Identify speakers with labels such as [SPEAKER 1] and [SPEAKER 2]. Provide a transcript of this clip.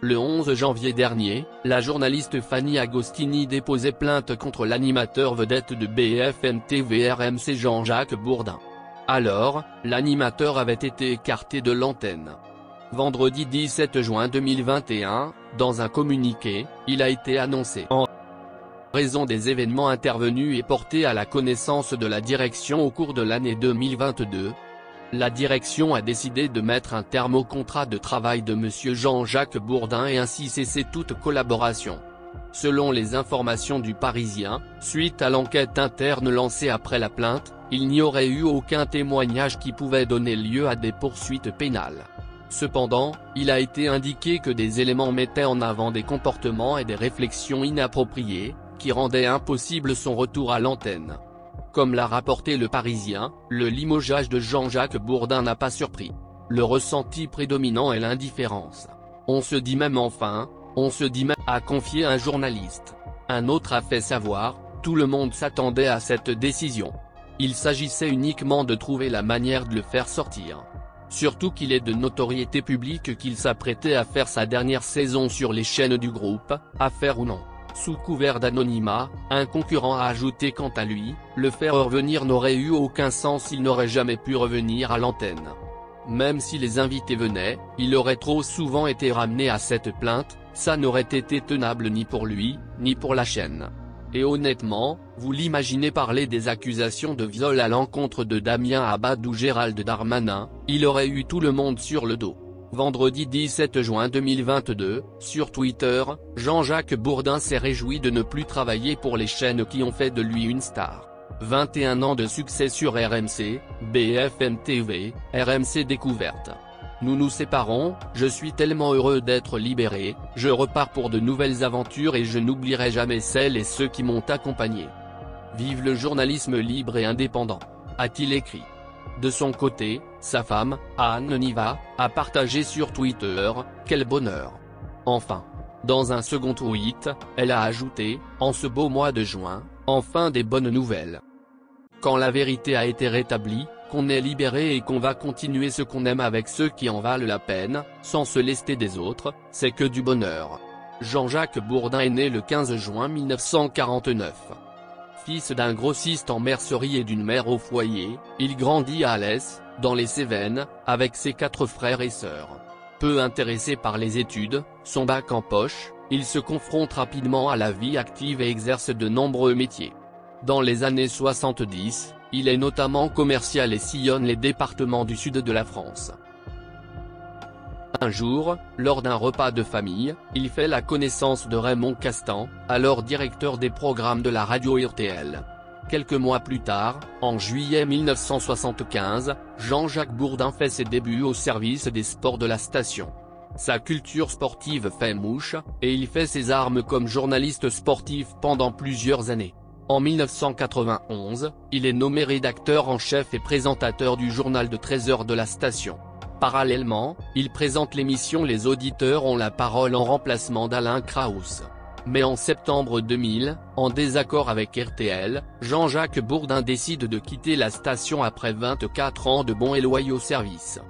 [SPEAKER 1] Le 11 janvier dernier, la journaliste Fanny Agostini déposait plainte contre l'animateur vedette de BFM TV RMC Jean-Jacques Bourdin. Alors, l'animateur avait été écarté de l'antenne. Vendredi 17 juin 2021, dans un communiqué, il a été annoncé en raison des événements intervenus et portés à la connaissance de la direction au cours de l'année 2022. La direction a décidé de mettre un terme au contrat de travail de monsieur Jean-Jacques Bourdin et ainsi cesser toute collaboration. Selon les informations du Parisien, suite à l'enquête interne lancée après la plainte, il n'y aurait eu aucun témoignage qui pouvait donner lieu à des poursuites pénales. Cependant, il a été indiqué que des éléments mettaient en avant des comportements et des réflexions inappropriées, qui rendaient impossible son retour à l'antenne. Comme l'a rapporté le Parisien, le limogeage de Jean-Jacques Bourdin n'a pas surpris. Le ressenti prédominant est l'indifférence. On se dit même a confié un journaliste. Un autre a fait savoir, tout le monde s'attendait à cette décision. Il s'agissait uniquement de trouver la manière de le faire sortir. Surtout qu'il est de notoriété publique qu'il s'apprêtait à faire sa dernière saison sur les chaînes du groupe, affaire ou non. Sous couvert d'anonymat, un concurrent a ajouté quant à lui, le faire revenir n'aurait eu aucun sens, il n'aurait jamais pu revenir à l'antenne. Même si les invités venaient, il aurait trop souvent été ramené à cette plainte, ça n'aurait été tenable ni pour lui, ni pour la chaîne. Et honnêtement, vous l'imaginez parler des accusations de viol à l'encontre de Damien Abad ou Gérald Darmanin, il aurait eu tout le monde sur le dos. Vendredi 17 juin 2022, sur Twitter, Jean-Jacques Bourdin s'est réjoui de ne plus travailler pour les chaînes qui ont fait de lui une star. 21 ans de succès sur RMC, BFM TV, RMC Découverte. Nous nous séparons, je suis tellement heureux d'être libéré, je repars pour de nouvelles aventures et je n'oublierai jamais celles et ceux qui m'ont accompagné. Vive le journalisme libre et indépendant, a-t-il écrit. De son côté, sa femme, Anne Niva, a partagé sur Twitter, « Quel bonheur !» Enfin. Dans un second tweet, elle a ajouté, « En ce beau mois de juin, enfin des bonnes nouvelles. Quand la vérité a été rétablie, qu'on est libéré et qu'on va continuer ce qu'on aime avec ceux qui en valent la peine, sans se lester des autres, c'est que du bonheur. » Jean-Jacques Bourdin est né le 15 juin 1949. Fils d'un grossiste en mercerie et d'une mère au foyer, il grandit à Alès, dans les Cévennes, avec ses 4 frères et sœurs. Peu intéressé par les études, son bac en poche, il se confronte rapidement à la vie active et exerce de nombreux métiers. Dans les années 70, il est notamment commercial et sillonne les départements du sud de la France. Un jour, lors d'un repas de famille, il fait la connaissance de Raymond Castan, alors directeur des programmes de la radio RTL. Quelques mois plus tard, en juillet 1975, Jean-Jacques Bourdin fait ses débuts au service des sports de la station. Sa culture sportive fait mouche, et il fait ses armes comme journaliste sportif pendant plusieurs années. En 1991, il est nommé rédacteur en chef et présentateur du journal de 13 heures de la station. Parallèlement, il présente l'émission Les auditeurs ont la parole en remplacement d'Alain Krauss. Mais en septembre 2000, en désaccord avec RTL, Jean-Jacques Bourdin décide de quitter la station après 24 ans de bons et loyaux services.